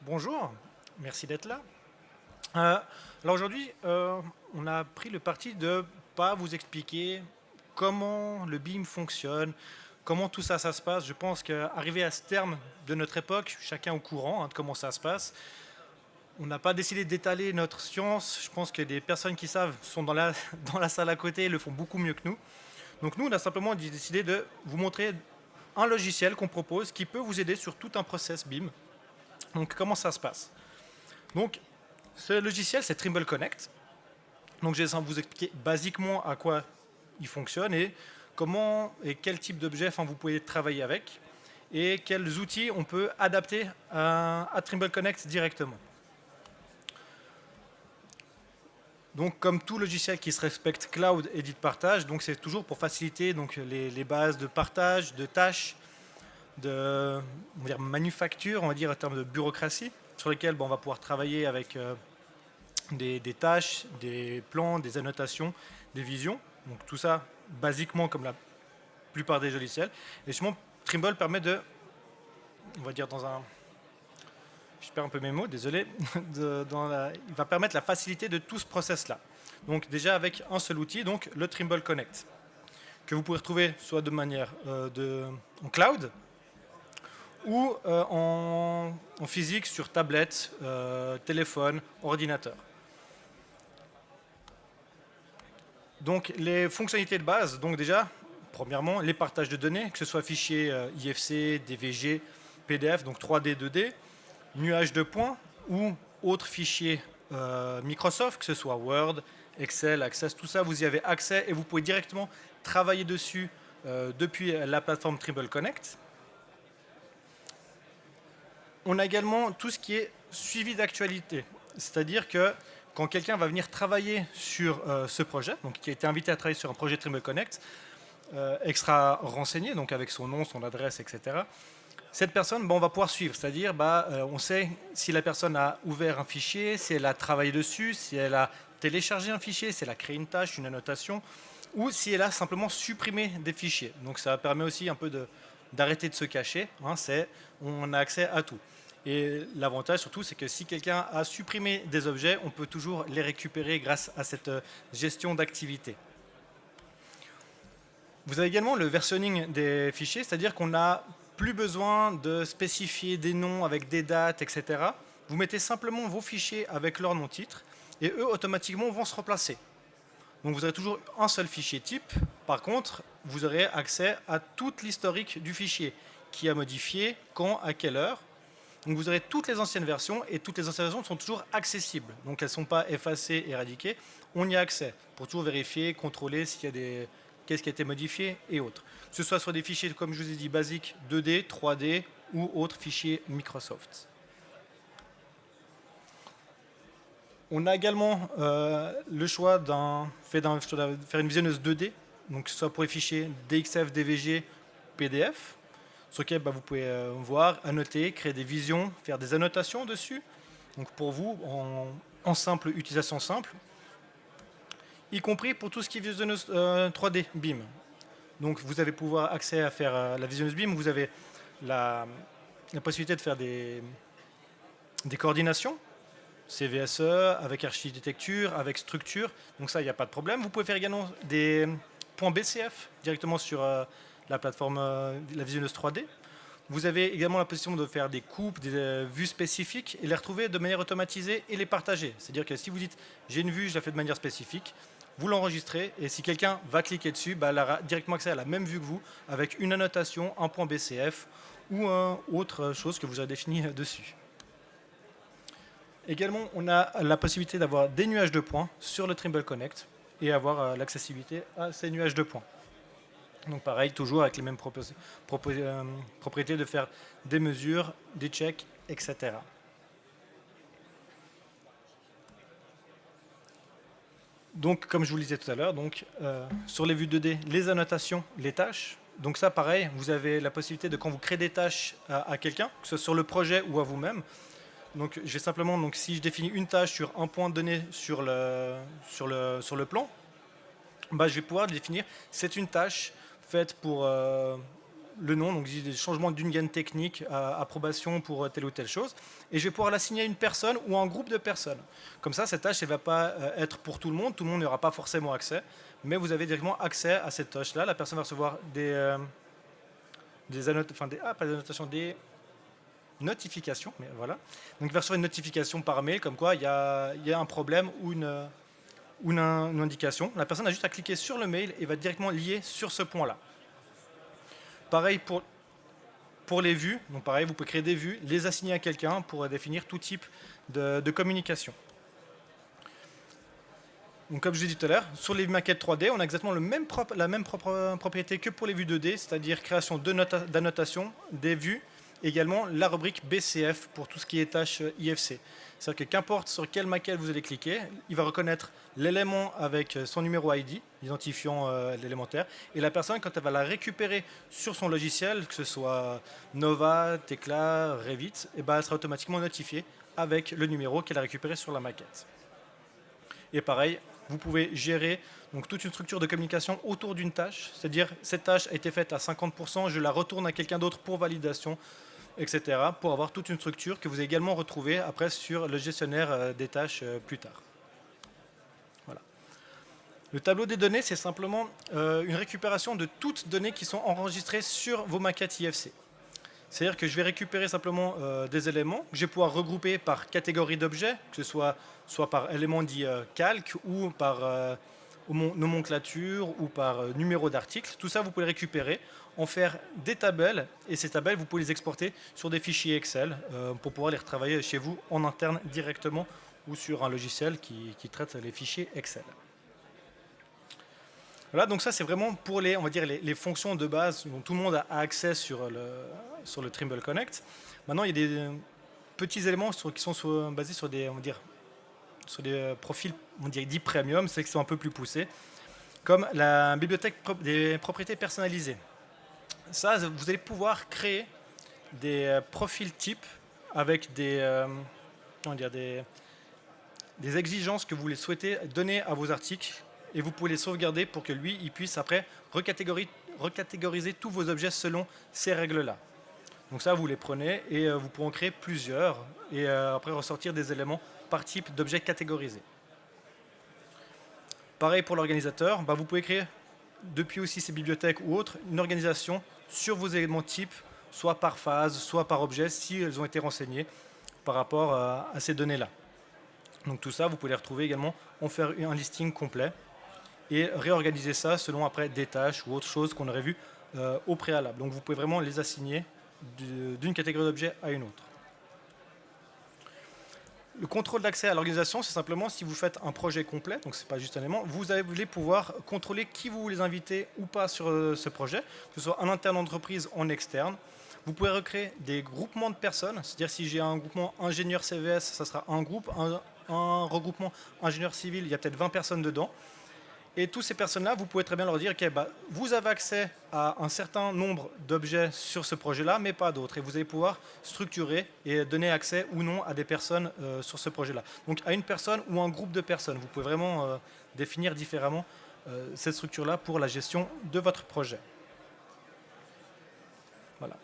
Bonjour, merci d'être là. Alors aujourd'hui, on a pris le parti de pas vous expliquer comment le BIM fonctionne, comment tout ça, ça se passe. Je pense qu'arrivé à ce terme de notre époque, chacun au courant de comment ça se passe. On n'a pas décidé d'étaler notre science. Je pense que des personnes qui savent sont dans la, dans la salle à côté et le font beaucoup mieux que nous. Donc nous, on a simplement décidé de vous montrer un logiciel qu'on propose qui peut vous aider sur tout un process BIM. Donc comment ça se passe? Donc ce logiciel, c'est Trimble Connect. Donc je vais vous expliquer basiquement à quoi il fonctionne et comment et quel type d'objet vous pouvez travailler avec et quels outils on peut adapter à Trimble Connect directement. Donc comme tout logiciel qui se respecte cloud et dit de partage, donc c'est toujours pour faciliter donc, les bases de partage, de tâches, de manufacture, on va dire en termes de bureaucratie, sur lesquelles on va pouvoir travailler avec des tâches, des plans, des annotations, des visions. Donc tout ça, basiquement, comme la plupart des logiciels. Et justement, Trimble permet de, on va dire dans un... Je perds un peu mes mots, désolé. Il va permettre la facilité de tout ce process-là. Donc déjà avec un seul outil, donc le Trimble Connect, que vous pouvez retrouver soit de manière en cloud, ou en physique sur tablette, téléphone, ordinateur. Donc les fonctionnalités de base, donc déjà, premièrement, les partages de données, que ce soit fichiers IFC, DVG, PDF, donc 3D, 2D, nuages de points ou autres fichiers Microsoft, que ce soit Word, Excel, Access, tout ça, vous y avez accès et vous pouvez directement travailler dessus depuis la plateforme Trimble Connect. On a également tout ce qui est suivi d'actualité, c'est-à-dire que quand quelqu'un va venir travailler sur ce projet, donc qui a été invité à travailler sur un projet Trimble Connect, extra renseigné, donc avec son nom, son adresse, etc. Cette personne, on va pouvoir suivre, c'est-à-dire on sait si la personne a ouvert un fichier, si elle a travaillé dessus, si elle a téléchargé un fichier, si elle a créé une tâche, une annotation, ou si elle a simplement supprimé des fichiers. Donc ça permet aussi un peu d'arrêter de se cacher, on a accès à tout. Et l'avantage surtout, c'est que si quelqu'un a supprimé des objets, on peut toujours les récupérer grâce à cette gestion d'activité. Vous avez également le versionning des fichiers, c'est-à-dire qu'on n'a plus besoin de spécifier des noms avec des dates, etc. Vous mettez simplement vos fichiers avec leur nom-titre et eux, automatiquement, vont se remplacer. Donc vous aurez toujours un seul fichier type. Par contre, vous aurez accès à toute l'historique du fichier, qui a modifié, quand, à quelle heure. Donc vous aurez toutes les anciennes versions et toutes les anciennes versions sont toujours accessibles. Donc elles ne sont pas effacées, éradiquées. On y a accès pour toujours vérifier, contrôler s'il y a des... qu'est-ce qui a été modifié et autres. Que ce soit sur des fichiers, comme je vous ai dit, basiques 2D, 3D ou autres fichiers Microsoft. On a également le choix de faire une visionneuse 2D, donc que ce soit pour les fichiers DXF, DVG, PDF, sur lesquels vous pouvez voir, annoter, créer des visions, faire des annotations dessus. Donc pour vous, en simple utilisation simple, y compris pour tout ce qui est visionneuse 3D BIM. Donc vous avez pouvoir accès à faire la visionneuse BIM, vous avez la possibilité de faire des coordinations, CVSE, avec architecture, avec structure, donc ça, il n'y a pas de problème. Vous pouvez faire également des points BCF directement sur la plateforme la visionneuse 3D. Vous avez également la possibilité de faire des coupes, des vues spécifiques et les retrouver de manière automatisée et les partager. C'est-à-dire que si vous dites j'ai une vue, je la fais de manière spécifique, vous l'enregistrez et si quelqu'un va cliquer dessus, elle aura directement accès à la même vue que vous avec une annotation, un point BCF ou autre chose que vous avez défini dessus. Également, on a la possibilité d'avoir des nuages de points sur le Trimble Connect et avoir l'accessibilité à ces nuages de points. Donc pareil, toujours avec les mêmes propriétés de faire des mesures, des checks, etc. Donc comme je vous le disais tout à l'heure, sur les vues 2D, les annotations, les tâches. Donc ça pareil, vous avez la possibilité de quand vous créez des tâches à quelqu'un, que ce soit sur le projet ou à vous-même. Donc j'ai simplement, si je définis une tâche sur un point de données sur le plan, je vais pouvoir définir c'est une tâche faite pour le nom, donc j'ai des changements d'une gaine technique, approbation pour telle ou telle chose, et je vais pouvoir l'assigner à une personne ou à un groupe de personnes. Comme ça, cette tâche ne va pas être pour tout le monde n'y aura pas forcément accès, mais vous avez directement accès à cette tâche-là. La personne va recevoir pas des annotations, des notifications, mais voilà. Donc il va recevoir une notification par mail comme quoi il y a un problème ou une indication. La personne a juste à cliquer sur le mail et va directement lier sur ce point-là. Pareil pour les vues. Donc pareil, vous pouvez créer des vues, les assigner à quelqu'un pour définir tout type de communication. Donc comme je l'ai dit tout à l'heure, sur les maquettes 3D, on a exactement la même propriété que pour les vues 2D, c'est-à-dire création d'annotations, des vues, également la rubrique BCF pour tout ce qui est tâches IFC. C'est-à-dire que qu'importe sur quelle maquette vous allez cliquer, il va reconnaître l'élément avec son numéro ID, identifiant l'élémentaire, et la personne, quand elle va la récupérer sur son logiciel, que ce soit Nova, Tekla, Revit, et ben, elle sera automatiquement notifiée avec le numéro qu'elle a récupéré sur la maquette. Et pareil, vous pouvez gérer donc, toute une structure de communication autour d'une tâche, c'est-à-dire cette tâche a été faite à 50%, je la retourne à quelqu'un d'autre pour validation, etc., pour avoir toute une structure que vous allez également retrouver après sur le gestionnaire des tâches plus tard. Voilà. Le tableau des données, c'est simplement une récupération de toutes données qui sont enregistrées sur vos maquettes IFC. C'est-à-dire que je vais récupérer simplement des éléments que je vais pouvoir regrouper par catégorie d'objets, que ce soit par élément dit calque ou par nomenclature ou par numéro d'article. Tout ça, vous pouvez le récupérer, en faire des tabelles, et ces tabelles, vous pouvez les exporter sur des fichiers Excel pour pouvoir les retravailler chez vous en interne directement ou sur un logiciel qui traite les fichiers Excel. Voilà, donc ça c'est vraiment pour les, on va dire, les fonctions de base dont tout le monde a accès sur le Trimble Connect. Maintenant, il y a des petits éléments qui sont basés sur des, on va dire, sur des profils, on dirait dits premium, c'est qui sont un peu plus poussés, comme la bibliothèque des propriétés personnalisées. Ça, vous allez pouvoir créer des profils types avec des exigences que vous les souhaitez donner à vos articles, et vous pouvez les sauvegarder pour que lui, il puisse après recatégoriser tous vos objets selon ces règles-là. Donc ça, vous les prenez et vous pourrez en créer plusieurs et après ressortir des éléments par type d'objets catégorisés. Pareil pour l'organisateur, vous pouvez créer, depuis aussi ces bibliothèques ou autres, une organisation sur vos éléments types, soit par phase, soit par objet, si elles ont été renseignées par rapport à ces données-là. Donc tout ça, vous pouvez les retrouver également, en faire un listing complet et réorganiser ça selon après des tâches ou autres choses qu'on aurait vues au préalable. Donc vous pouvez vraiment les assigner d'une catégorie d'objets à une autre. Le contrôle d'accès à l'organisation, c'est simplement si vous faites un projet complet, donc ce n'est pas juste un élément, vous allez pouvoir contrôler qui vous voulez inviter ou pas sur ce projet, que ce soit en interne entreprise ou en externe. Vous pouvez recréer des groupements de personnes, c'est-à-dire si j'ai un groupement ingénieur CVS, ça sera un groupe, un regroupement ingénieur civil, il y a peut-être 20 personnes dedans. Et toutes ces personnes-là, vous pouvez très bien leur dire, OK, vous avez accès à un certain nombre d'objets sur ce projet-là, mais pas d'autres. Et vous allez pouvoir structurer et donner accès ou non à des personnes sur ce projet-là. Donc à une personne ou un groupe de personnes. Vous pouvez vraiment définir différemment cette structure-là pour la gestion de votre projet. Voilà.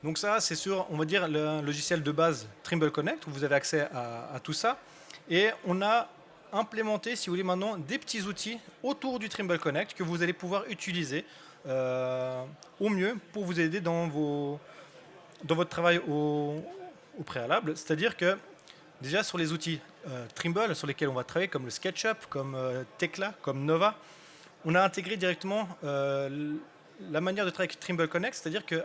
Donc ça, c'est sur, on va dire, le logiciel de base Trimble Connect, où vous avez accès à tout ça. Et on a implémenter, si vous voulez, maintenant des petits outils autour du Trimble Connect que vous allez pouvoir utiliser au mieux pour vous aider dans votre travail au préalable. C'est-à-dire que déjà sur les outils Trimble sur lesquels on va travailler, comme le SketchUp, comme Tekla, comme Nova, on a intégré directement la manière de travailler avec Trimble Connect, c'est-à-dire que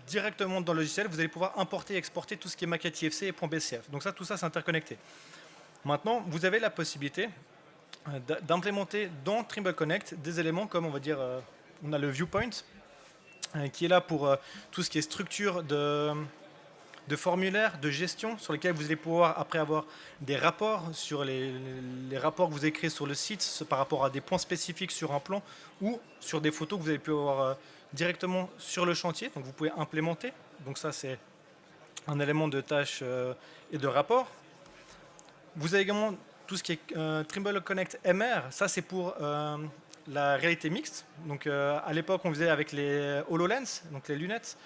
directement dans le logiciel, vous allez pouvoir importer et exporter tout ce qui est maquette IFC et .bcf. Donc ça, tout ça, c'est interconnecté. Maintenant, vous avez la possibilité d'implémenter dans Trimble Connect des éléments comme, on va dire, on a le viewpoint qui est là pour tout ce qui est structure de formulaires, de gestion, sur lesquels vous allez pouvoir après avoir des rapports sur les rapports que vous écrivez sur le site par rapport à des points spécifiques sur un plan ou sur des photos que vous allez pouvoir avoir directement sur le chantier. Donc vous pouvez implémenter. Donc ça, c'est un élément de tâche et de rapport. Vous avez également tout ce qui est Trimble Connect MR. Ça, c'est pour la réalité mixte. Donc à l'époque, on faisait avec les HoloLens, donc les lunettes.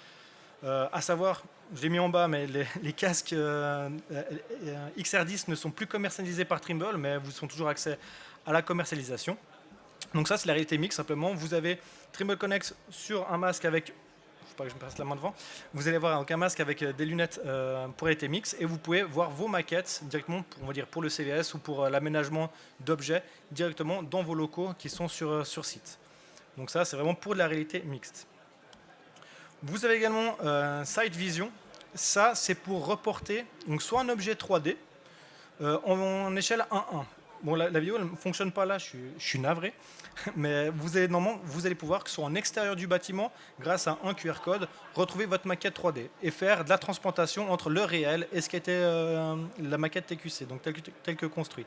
À savoir, je l'ai mis en bas, mais les casques XR10 ne sont plus commercialisés par Trimble, mais vous sont toujours accès à la commercialisation. Donc ça, c'est la réalité mixte, simplement. Vous avez Trimble Connect sur un masque avec... Faut pas que je me passe la main devant. Vous allez voir donc un masque avec des lunettes pour réalité mixte et vous pouvez voir vos maquettes directement, on va dire pour le CVS ou pour l'aménagement d'objets directement dans vos locaux qui sont sur site. Donc ça, c'est vraiment pour de la réalité mixte. Vous avez également Sight Vision. Ça, c'est pour reporter donc soit un objet 3D en échelle 1:1. Bon, la vidéo ne fonctionne pas là, je suis navré, mais normalement, vous allez pouvoir, que ce soit en extérieur du bâtiment, grâce à un QR code, retrouver votre maquette 3D et faire de la transplantation entre le réel et ce qui était la maquette TQC, donc tel que construit.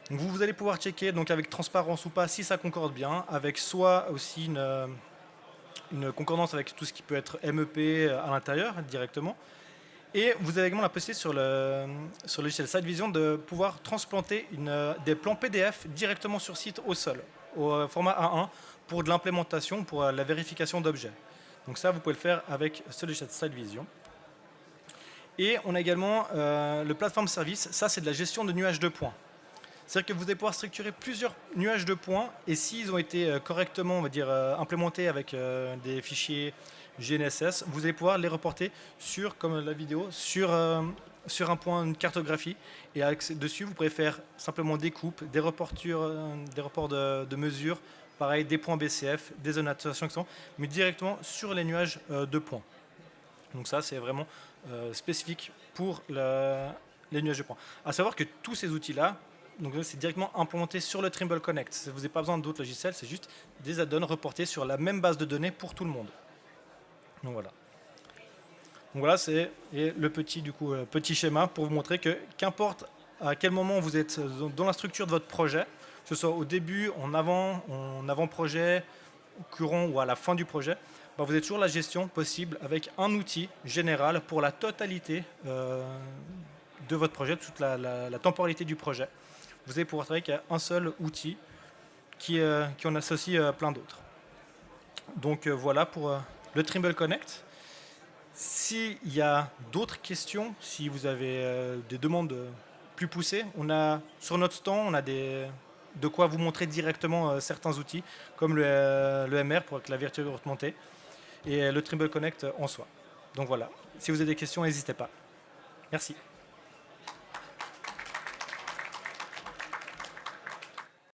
Donc vous allez pouvoir checker donc avec transparence ou pas si ça concorde bien, avec soit aussi une concordance avec tout ce qui peut être MEP à l'intérieur directement. Et vous avez également la possibilité sur logiciel Sight Vision de pouvoir transplanter des plans PDF directement sur site au sol, au format A1, pour de l'implémentation, pour la vérification d'objets. Donc ça, vous pouvez le faire avec ce logiciel Sight Vision. Et on a également le Platform Service. Ça, c'est de la gestion de nuages de points. C'est-à-dire que vous allez pouvoir structurer plusieurs nuages de points et s'ils ont été correctement, on va dire, implémentés avec des fichiers GNSS, vous allez pouvoir les reporter sur, comme la vidéo, sur un point, une cartographie. Et dessus, vous pourrez faire simplement des coupes, des reports de mesures, pareil, des points BCF, des annotations, etc., mais directement sur les nuages de points. Donc ça, c'est vraiment spécifique pour les nuages de points. À savoir que tous ces outils-là, donc c'est directement implémenté sur le Trimble Connect. Vous n'avez pas besoin d'autres logiciels, c'est juste des add-ons reportés sur la même base de données pour tout le monde. Donc voilà, c'est le petit schéma pour vous montrer que qu'importe à quel moment vous êtes dans la structure de votre projet, que ce soit au début, en avant-projet, au courant ou à la fin du projet, vous avez toujours la gestion possible avec un outil général pour la totalité de votre projet, toute la temporalité du projet. Vous allez pouvoir travailler avec un seul outil qui en associe plein d'autres. Donc voilà pour le Trimble Connect. S'il y a d'autres questions, si vous avez des demandes plus poussées, sur notre stand, on a de quoi vous montrer directement certains outils, comme le MR pour la virtuelle augmentée et le Trimble Connect en soi. Donc voilà, si vous avez des questions, n'hésitez pas. Merci.